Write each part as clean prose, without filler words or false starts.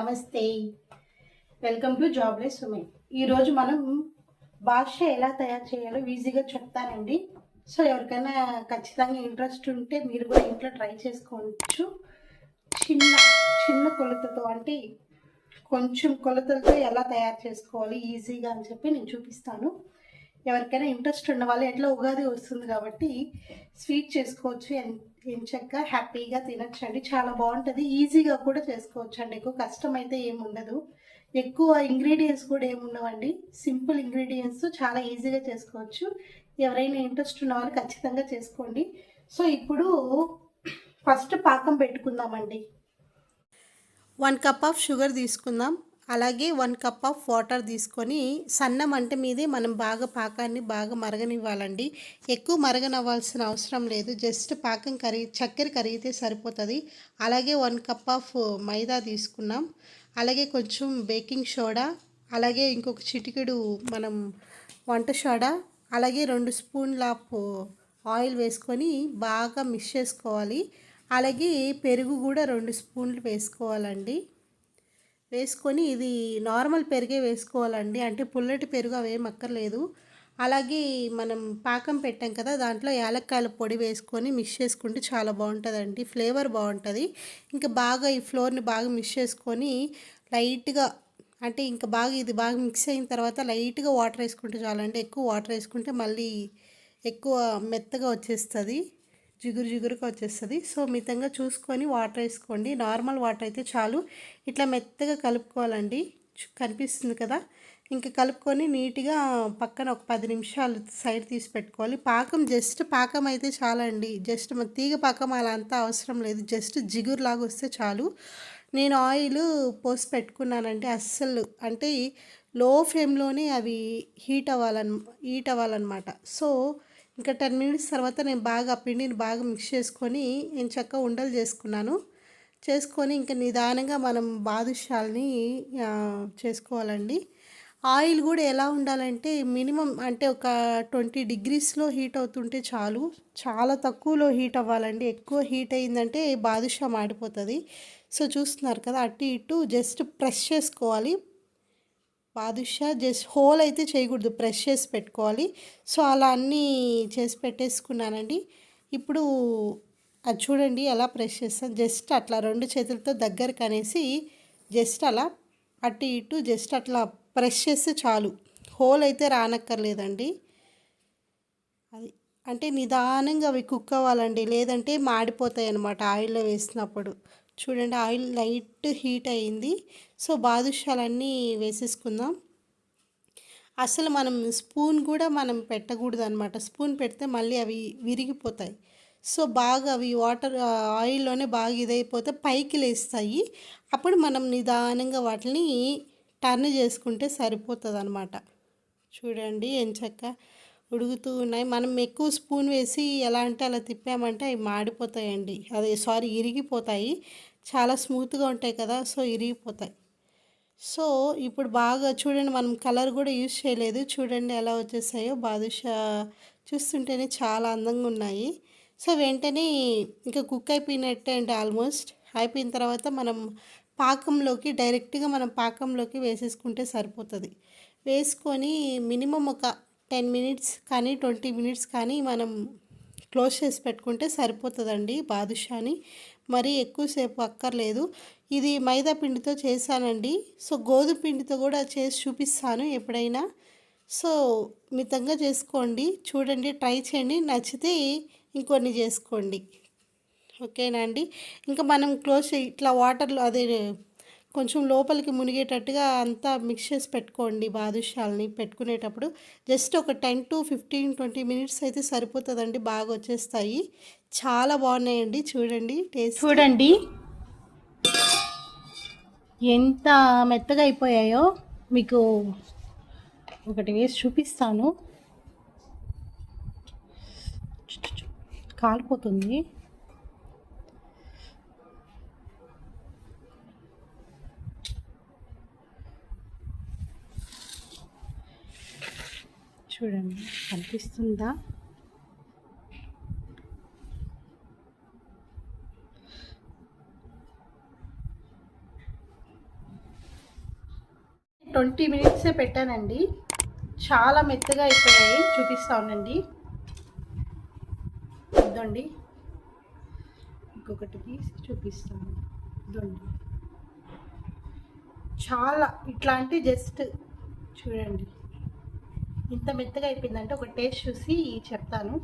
నమస్తే, welcome to jobless women. ఈరోజు మనం భాష ఎలా తయారు చేయాలో ఈజీగా చెప్తానండి. సో ఎవరికైనా ఖచ్చితంగా ఇంట్రెస్ట్ ఉంటే మీరు కూడా ఇంట్లో ట్రై చేసుకోవచ్చు. చిన్న చిన్న కొలతతో, అంటే కొంచెం కొలతలతో ఎలా తయారు చేసుకోవాలి ఈజీగా అని చెప్పి నేను చూపిస్తాను. ఎవరికైనా ఇంట్రెస్ట్ ఉన్న వాళ్ళు, ఎట్లా ఉగాది వస్తుంది కాబట్టి స్వీట్ చేసుకోవచ్చు, ఎంచక్కా హ్యాపీగా తినచ్చండి. చాలా బాగుంటుంది, ఈజీగా కూడా చేసుకోవచ్చు అండి. ఎక్కువ కష్టం అయితే ఏముండదు, ఎక్కువ ఇంగ్రీడియంట్స్ కూడా ఏముండవండి. సింపుల్ ఇంగ్రీడియంట్స్ చాలా ఈజీగా చేసుకోవచ్చు. ఎవరైనా ఇంట్రెస్ట్ ఉన్న వాళ్ళు ఖచ్చితంగా చేసుకోండి. సో ఇప్పుడు ఫస్ట్ పాకం పెట్టుకుందామండి. 1 కప్ ఆఫ్ షుగర్ తీసుకుందాం. అలాగే 1 కప్ ఆఫ్ వాటర్ తీసుకొని సన్న మంట మీదే మనం బాగా పాకాన్ని బాగా మరగనివ్వాలండి. ఎక్కువ మరగనవ్వాల్సిన అవసరం లేదు, జస్ట్ పాకం చక్కెర కరిగితే సరిపోతుంది. అలాగే 1 కప్ ఆఫ్ మైదా తీసుకున్నాం. అలాగే కొంచెం బేకింగ్ సోడా, అలాగే ఇంకొక చిటికెడు మనం వంట సోడా, అలాగే 2 స్పూన్ల ఆఫ్ ఆయిల్ వేసుకొని బాగా మిక్స్ చేసుకోవాలి. అలాగే పెరుగు కూడా 2 స్పూన్లు వేసుకోవాలండి. వేసుకొని ఇది నార్మల్ పెరుగే వేసుకోవాలండి, అంటే పుల్లటి పెరుగు అవేం అక్కర్లేదు. అలాగే మనం పాకం పెట్టాం కదా, దాంట్లో యాలక్కాయల పొడి వేసుకొని మిక్స్ చేసుకుంటే చాలా బాగుంటుందండి, ఫ్లేవర్ బాగుంటుంది. ఇంకా బాగా ఈ ఫ్లోర్ని బాగా మిక్స్ చేసుకొని లైట్గా, అంటే ఇంకా బాగా ఇది బాగా మిక్స్ అయిన తర్వాత లైట్గా వాటర్ వేసుకుంటే చాలండి. ఎక్కువ వాటర్ వేసుకుంటే మళ్ళీ ఎక్కువ మెత్తగా వచ్చేస్తుంది, జిగురుగా వచ్చేస్తుంది. సో మితంగా చూసుకొని వాటర్ వేసుకోండి, నార్మల్ వాటర్ అయితే చాలు. ఇట్లా మెత్తగా కలుపుకోవాలండి, కనిపిస్తుంది కదా. ఇంకా కలుపుకొని నీట్గా పక్కన ఒక 10 నిమిషాలు సైడ్ తీసి పెట్టుకోవాలి. పాకం జస్ట్ పాకం అయితే చాలండి, జస్ట్ మన తీగ పాకం అలా అంతా అవసరం లేదు, జస్ట్ జిగురులాగా వస్తే చాలు. నేను ఆయిల్ పోసి పెట్టుకున్నానంటే అస్సలు, అంటే లో ఫ్లేమ్లోనే అవి హీట్ అవ్వాలన్నమాట. సో ఇంకా 10 మినిట్స్ తర్వాత నేను బాగా పిండిని బాగా మిక్స్ చేసుకొని నేను చక్కగా ఉండలు చేసుకొని ఇంకా నిదానంగా మనం బాదుషాల్ని చేసుకోవాలండి. ఆయిల్ కూడా ఎలా ఉండాలంటే మినిమం, అంటే ఒక 20 డిగ్రీస్లో హీట్ అవుతుంటే చాలు, చాలా తక్కువలో హీట్ అవ్వాలండి. ఎక్కువ హీట్ అయిందంటే బాదుషా మాడిపోతుంది. సో చూస్తున్నారు కదా, అటు ఇటు జస్ట్ ప్రెస్ చేసుకోవాలి. బాదుషా జస్ట్ హోల్ అయితే చేయకూడదు, ప్రెస్ చేసి పెట్టుకోవాలి. సో అలా అన్నీ చేసి పెట్టేసుకున్నానండి. ఇప్పుడు అది చూడండి ఎలా ప్రెస్ చేస్తాను, జస్ట్ అట్లా 2 చేతులతో దగ్గరకు అనేసి జస్ట్ అలా అటు ఇటు జస్ట్ అట్లా ప్రెస్ చేస్తే చాలు, హోల్ అయితే రానక్కర్లేదండి. అది అంటే నిదానంగా అవి కుక్ అవ్వాలండి, లేదంటే మాడిపోతాయి అన్నమాట ఆయిల్లో వేసినప్పుడు. చూడండి ఆయిల్ లైట్ హీట్ అయ్యింది. సో బాదుషాలన్నీ వేసేసుకుందాం. అసలు మనం స్పూన్ కూడా మనం పెట్టకూడదు అనమాట, స్పూన్ పెడితే మళ్ళీ అవి విరిగిపోతాయి. సో బాగా అవి వాటర్ ఆయిల్లోనే బాగా ఇదైపోతే పైకి లేస్తాయి. అప్పుడు మనం నిదానంగా వాటిని టర్న్ చేసుకుంటే సరిపోతుంది అనమాట. చూడండి ఎంచక్క ఉడుకుతూ ఉన్నాయి. మనం ఎక్కువ స్పూన్ వేసి ఎలా అంటే అలా తిప్పామంటే అవి మాడిపోతాయండి, ఇరిగిపోతాయి. చాలా స్మూత్గా ఉంటాయి కదా, సో ఇరిగిపోతాయి. సో ఇప్పుడు బాగా చూడండి, మనం కలర్ కూడా యూజ్ చేయలేదు, చూడండి ఎలా వచ్చేసాయో. బాదుషా చూస్తుంటేనే చాలా అందంగా ఉన్నాయి. సో వెంటనే ఇంకా కుక్ అయిపోయినట్టే అండి, ఆల్మోస్ట్ అయిపోయిన తర్వాత మనం డైరెక్ట్గా మనం పాకంలోకి వేసేసుకుంటే సరిపోతుంది. వేసుకొని మినిమం ఒక 10 మినిట్స్ కానీ 20 మినిట్స్ కానీ మనం క్లోజ్ చేసి పెట్టుకుంటే సరిపోతుందండి బాదుషాని. మరీ ఎక్కువసేపు అక్కర్లేదు. ఇది మైదా పిండితో చేశానండి. సో గోధుమ పిండితో కూడా చేసి చూపిస్తాను ఎప్పుడైనా. సో మితంగా చేసుకోండి, చూడండి, ట్రై చేయండి, నచ్చితే ఇంకొన్ని చేసుకోండి. ఓకేనా అండి. ఇంకా మనం ఇట్లా వాటర్లో అదే కొంచెం లోపలికి మునిగేటట్టుగా అంతా మిక్స్ చేసి పెట్టుకోండి. బాదుషాలని పెట్టుకునేటప్పుడు జస్ట్ ఒక 10 to 15, 20 మినిట్స్ అయితే సరిపోతుందండి, బాగా వచ్చేస్తాయి. చాలా బాగున్నాయండి, చూడండి టేస్ట్. చూడండి ఎంత మెత్తగా అయిపోయాయో, మీకు ఒకటి వేసి చూపిస్తాను. కాలిపోతుంది. చూడండి కనిపిస్తుందా, 20 మినిట్సే పెట్టానండి. చాలా మెత్తగా అయిపోయాయి. చూపిస్తా ఉండండి. ఇదండి, ఇంకొకటి తీసి చూపిస్తాను. ఇదండి, చాలా ఇట్లాంటి జస్ట్ చూడండి ఇంత మెత్తగా అయిపోయిందంటే ఒక టేస్ట్ చూసి చెప్తాను.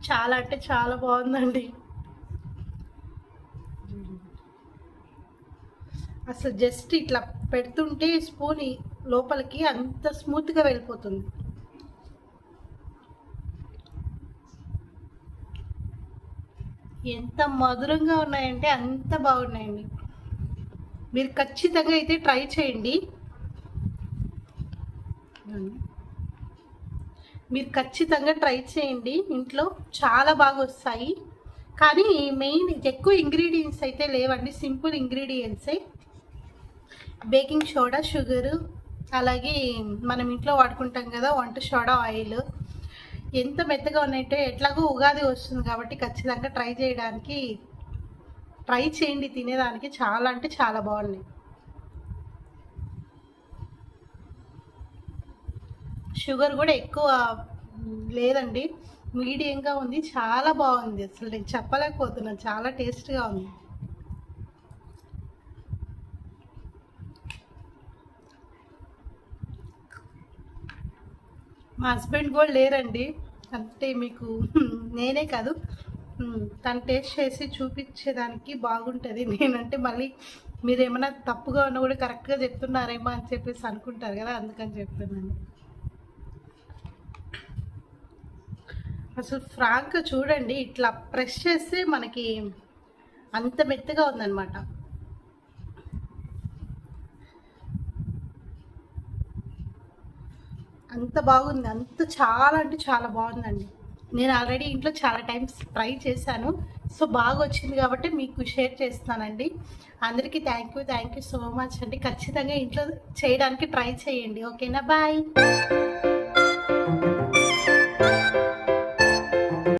చాలా అంటే చాలా బాగుందండి. అసలు జస్ట్ ఇట్లా పెడుతుంటే స్పూన్ లోపలికి అంత స్మూత్గా వెళ్ళిపోతుంది. ఎంత మధురంగా ఉన్నాయంటే అంత బాగున్నాయండి. మీరు ఖచ్చితంగా అయితే ట్రై చేయండి. ఇంట్లో చాలా బాగా వస్తాయి. కానీ మెయిన్ ఎక్కువ ఇంగ్రీడియంట్స్ అయితే లేవండి, సింపుల్ ఇంగ్రీడియంట్సే. బేకింగ్ సోడా, షుగరు, అలాగే మనం ఇంట్లో వాడుకుంటాం కదా వంట సోడా, ఆయిల్. ఎంత మెత్తగా ఉన్నాయంటే ఎట్లాగో ఉగాది వస్తుంది కాబట్టి ఖచ్చితంగా ట్రై చేయండి. తినేదానికి చాలా అంటే చాలా బాగున్నాయి. షుగర్ కూడా ఎక్కువ లేదండి, మీడియంగా ఉంది. చాలా బాగుంది. అసలు నేను చెప్పలేకపోతున్నాను, చాలా టేస్ట్గా ఉంది. మా హస్బెండ్ కూడా లేరండి, అంటే మీకు నేనే కాదు తను టేస్ట్ చేసి చూపించేదానికి బాగుంటుంది. నేనంటే మళ్ళీ మీరు ఏమైనా తప్పుగా ఉన్నా కూడా కరెక్ట్గా చెప్తున్నారేమో అని చెప్పేసి అనుకుంటారు కదా, అందుకని చెప్తున్నాను. అసలు ఫ్రాంక్ చూడండి, ఇట్లా ప్రెస్ చేస్తే మనకి అంత మెత్తగా ఉందన్నమాట. అంత బాగుంది, చాలా అంటే చాలా బాగుందండి. నేను ఆల్రెడీ ఇంట్లో చాలా టైమ్స్ ట్రై చేశాను. సో బాగా వచ్చింది కాబట్టి మీకు షేర్ చేస్తున్నానండి. అందరికీ థ్యాంక్ యూ సో మచ్ అండి. ఖచ్చితంగా ఇంట్లో చేయడానికి ట్రై చేయండి. ఓకేనా, బాయ్.